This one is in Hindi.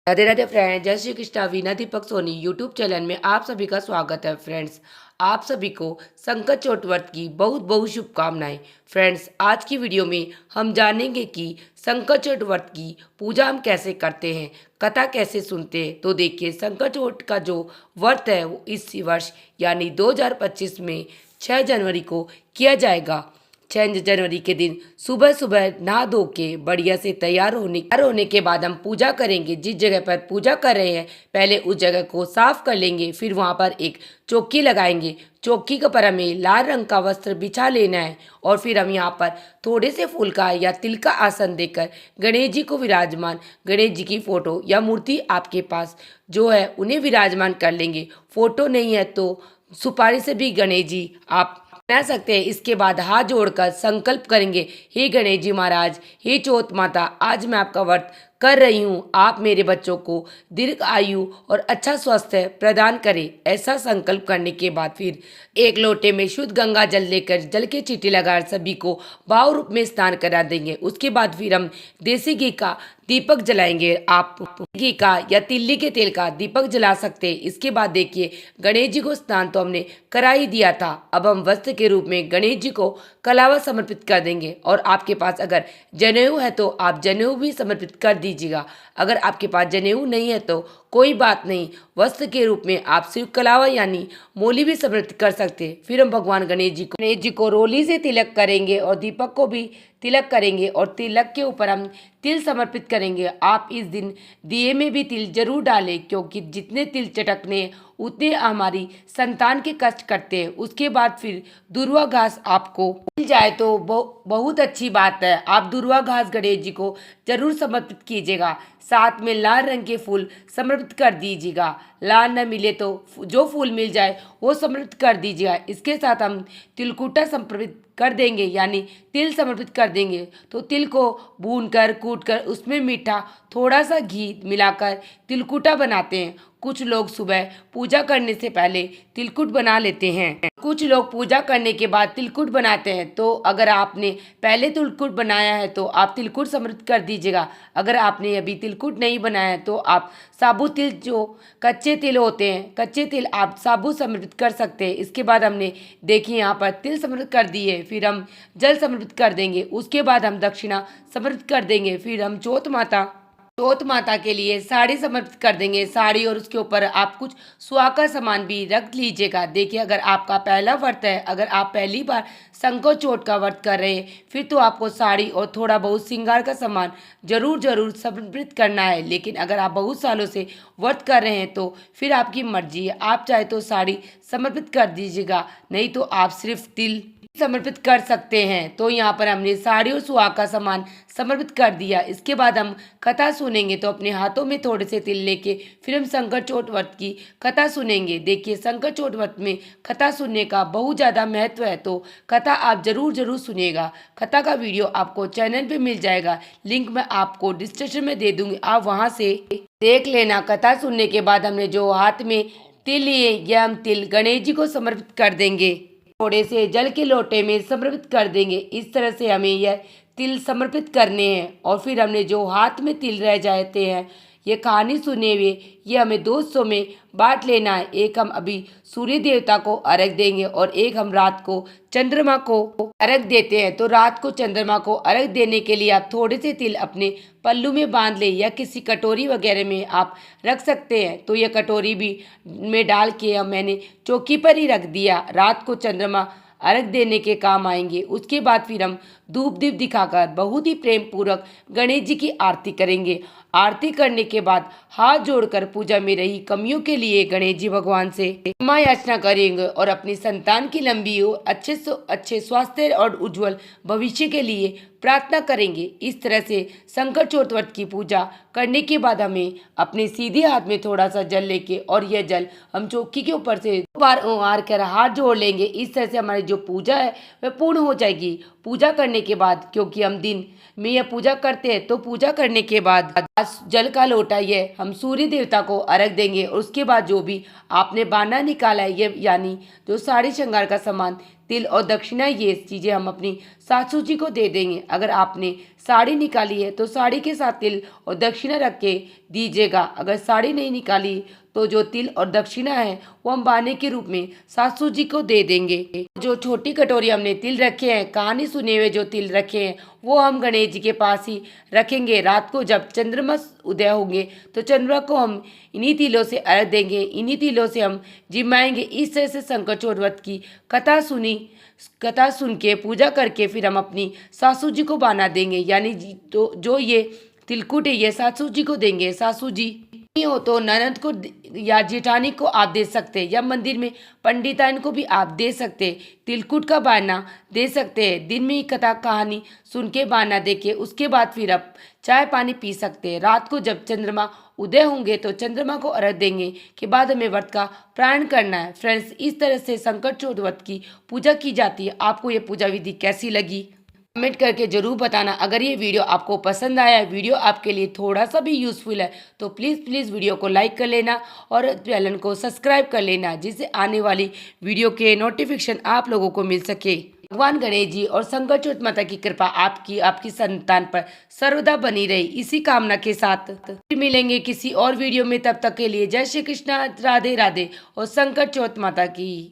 राधे राधे फ्रेंड्स, जय श्री कृष्णा। वीना दीपक सोनी यूट्यूब चैनल में आप सभी का स्वागत है। फ्रेंड्स, आप सभी को संकट चौथ व्रत की बहुत बहुत शुभकामनाएं। फ्रेंड्स, आज की वीडियो में हम जानेंगे कि संकट चौथ व्रत की पूजा हम कैसे करते हैं, कथा कैसे सुनते हैं। तो देखिए, संकट चौथ का जो व्रत है वो इस वर्ष यानी 2025 में 6 जनवरी को किया जाएगा। 6 जनवरी के दिन सुबह सुबह नहा धो के बढ़िया से तैयार होने के बाद हम पूजा करेंगे। जिस जगह पर पूजा कर रहे हैं पहले उस जगह को साफ कर लेंगे। फिर वहाँ पर एक चौकी लगाएंगे। चौकी के पर हमें लाल रंग का वस्त्र बिछा लेना है और फिर हम यहाँ पर थोड़े से फूल का या तिल का आसन देकर गणेश जी को विराजमान, गणेश जी की फोटो या मूर्ति आपके पास जो है उन्हें विराजमान कर लेंगे। फोटो नहीं है तो सुपारी से भी गणेश जी आप बना सकते हैं। इसके बाद हाथ जोड़कर संकल्प करेंगे, हे गणेश जी महाराज, हे चौथ माता, आज मैं आपका व्रत कर रही हूँ। आप मेरे बच्चों को दीर्घ आयु और अच्छा स्वास्थ्य प्रदान करें। ऐसा संकल्प करने के बाद फिर एक लोटे में शुद्ध गंगा जल लेकर जल के चींटी लगा सभी को भाव रूप में स्नान करा देंगे। उसके बाद फिर हम देसी घी का दीपक जलाएंगे। आप घी का या तिल्ली के तेल का दीपक जला सकते हैं। इसके बाद देखिए, गणेश जी को स्नान तो हमने करा ही दिया था। अब हम वस्त्र के रूप में गणेश जी को कलावा समर्पित कर देंगे और आपके पास अगर जनेऊ है तो आप जनेऊ भी समर्पित कर दीजिएगा। अगर आपके पास जनेऊ नहीं है तो कोई बात नहीं, वस्त्र के रूप में आप सिर्फ कलावा यानी मोली भी समर्पित कर सकते हैं। फिर हम भगवान गणेश जी को रोली से तिलक करेंगे और दीपक को भी तिलक करेंगे और तिलक के ऊपर हम तिल समर्पित करेंगे। आप इस दिन दिए में भी तिल जरूर डालें, क्योंकि जितने तिल चटकने उतने हमारी संतान के कष्ट करते हैं। उसके बाद फिर दुर्वा घास आपको मिल जाए तो बहुत अच्छी बात है। आप दुर्वा घास गणेश जी को जरूर समर्पित कीजिएगा। साथ में लाल रंग के फूल समर्पित कर दीजिएगा। लाल न मिले तो जो फूल मिल जाए वो समर्पित कर दीजिएगा। इसके साथ हम तिलकुटा समर्पित कर देंगे यानी तिल समर्पित कर देंगे। तो तिल को भून कर कूट कर उसमें मीठा थोड़ा सा घी मिलाकर तिलकुटा बनाते हैं। कुछ लोग सुबह पूजा करने से पहले तिलकुट बना लेते हैं, कुछ लोग पूजा करने के बाद तिलकुट बनाते हैं। तो अगर आपने पहले तिलकुट बनाया है तो आप तिलकुट समर्पित कर दीजिएगा। अगर आपने अभी तिलकुट नहीं बनाया है तो आप साबुत तिल, जो कच्चे तिल होते हैं, कच्चे तिल आप साबुत समर्पित कर सकते हैं। इसके बाद हमने देखिए यहाँ पर तिल समर्पित कर दिए। फिर हम जल समर्पित कर देंगे। उसके बाद हम दक्षिणा समर्पित कर देंगे। फिर हम चौथ माता के लिए साड़ी समर्पित कर देंगे। साड़ी और उसके ऊपर आप कुछ सुहाग का सामान भी रख लीजिएगा। देखिए, अगर आपका पहला व्रत है, अगर आप पहली बार संकट चौथ का व्रत कर रहे हैं, फिर तो आपको साड़ी और थोड़ा बहुत श्रृंगार का सामान जरूर समर्पित करना है। लेकिन अगर आप बहुत सालों से व्रत कर रहे हैं तो फिर आपकी मर्जी है। आप चाहे तो साड़ी समर्पित कर दीजिएगा, नहीं तो आप सिर्फ तिल समर्पित कर सकते हैं। तो यहाँ पर हमने साड़ी और सुहाग का सामान समर्पित कर दिया। इसके बाद हम कथा सुनेंगे। तो अपने हाथों में थोड़े से तिल लेके फिर हम संकट चौथ व्रत की कथा सुनेंगे। देखिए, संकट चौथ व्रत में कथा सुनने का बहुत ज़्यादा महत्व है, तो कथा आप जरूर सुनिएगा। कथा का वीडियो आपको चैनल पे मिल जाएगा, लिंक मैं आपको डिस्क्रिप्शन में दे दूंगी, आप वहाँ से देख लेना। कथा सुनने के बाद हमने जो हाथ में तिल लिए, यह हम तिल गणेश जी को समर्पित कर देंगे। थोड़े से जल के लोटे में समर्पित कर देंगे। इस तरह से हमें यह तिल समर्पित करने हैं। और फिर हमने जो हाथ में तिल रह जाते हैं, ये कहानी सुने हुए ये हमें 2 हिस्सों में बांट लेना है। एक हम अभी सूर्य देवता को अर्घ देंगे और एक हम रात को चंद्रमा को अर्घ देते हैं। तो रात को चंद्रमा को अर्घ देने के लिए आप थोड़े से तिल अपने पल्लू में बांध ले या किसी कटोरी वगैरह में आप रख सकते हैं। तो यह कटोरी भी में डाल के मैंने चौकी पर ही रख दिया। रात को चंद्रमा अर्घ देने के काम आएंगे। उसके बाद फिर हम धूप दीप दिखाकर बहुत ही प्रेम पूर्वक गणेश जी की आरती करेंगे। आरती करने के बाद हाथ जोड़कर पूजा में रही कमियों के लिए गणेश जी भगवान से क्षमा याचना करेंगे और अपनी संतान की लंबी और अच्छे से अच्छे स्वास्थ्य और उज्जवल भविष्य के लिए प्रार्थना करेंगे। इस तरह से संकट चौथ व्रत की पूजा करने के बाद हमें अपने सीधे हाथ में थोड़ा सा जल लेके और यह जल हम चौकी के ऊपर से 2 बार ओंकार कर हाथ जोड़ लेंगे। इस तरह से हमारी जो पूजा है वह पूर्ण हो जाएगी। पूजा करने के बाद, क्योंकि हम दिन में यह पूजा करते हैं, तो पूजा करने के बाद जल का लोटा ये हम सूर्य देवता को अर्घ देंगे। और उसके बाद जो भी आपने बाना निकाला है, ये यानी जो साड़ी श्रृंगार का सामान तिल और दक्षिणा ये चीज़ें हम अपनी सासू जी को दे देंगे। अगर आपने साड़ी निकाली है तो साड़ी के साथ तिल और दक्षिणा रख के दीजिएगा। अगर साड़ी नहीं निकाली तो जो तिल और दक्षिणा है वो हम बाने के रूप में सासू जी को दे देंगे। जो छोटी कटोरी हमने तिल रखे हैं, कहानी सुने हुए जो तिल रखे हैं, वो हम गणेश जी के पास ही रखेंगे। रात को जब चंद्रमा उदय होंगे तो चंद्रमा को हम इन्हीं तिलों से अर्घ देंगे, इन्हीं तिलों से हम जिमाएंगे। इस तरह से संकट चौथ व्रत की कथा सुन के पूजा करके फिर हम अपनी सासू जी को बाना देंगे। यानी तो जो ये तिलकुट है ये सासू जी को देंगे। सासू जी नहीं हो तो ननद को या जेठानी को आप दे सकते हैं, या मंदिर में पंडिताइन को भी आप दे सकते हैं। तिलकुट का बाना दे सकते हैं। दिन में ही कथा कहानी सुन के बाना दे के उसके बाद फिर आप चाय पानी पी सकते हैं। रात को जब चंद्रमा उदय होंगे तो चंद्रमा को अर्घ देंगे के बाद हमें व्रत का प्राण करना है। फ्रेंड्स, इस तरह से संकट चौथ व्रत की पूजा की जाती है। आपको ये पूजा विधि कैसी लगी कमेंट करके जरूर बताना। अगर ये वीडियो आपको पसंद आया है, वीडियो आपके लिए थोड़ा सा भी यूज़फुल है, तो प्लीज़ वीडियो को लाइक कर लेना और चैनल को सब्सक्राइब कर लेना, जिससे आने वाली वीडियो के नोटिफिकेशन आप लोगों को मिल सके। भगवान गणेश जी और संकट चौथ माता की कृपा आपकी संतान पर सर्वदा बनी रही, इसी कामना के साथ फिर मिलेंगे किसी और वीडियो में। तब तक के लिए जय श्री कृष्णा, राधे राधे और संकट चौथ माता की।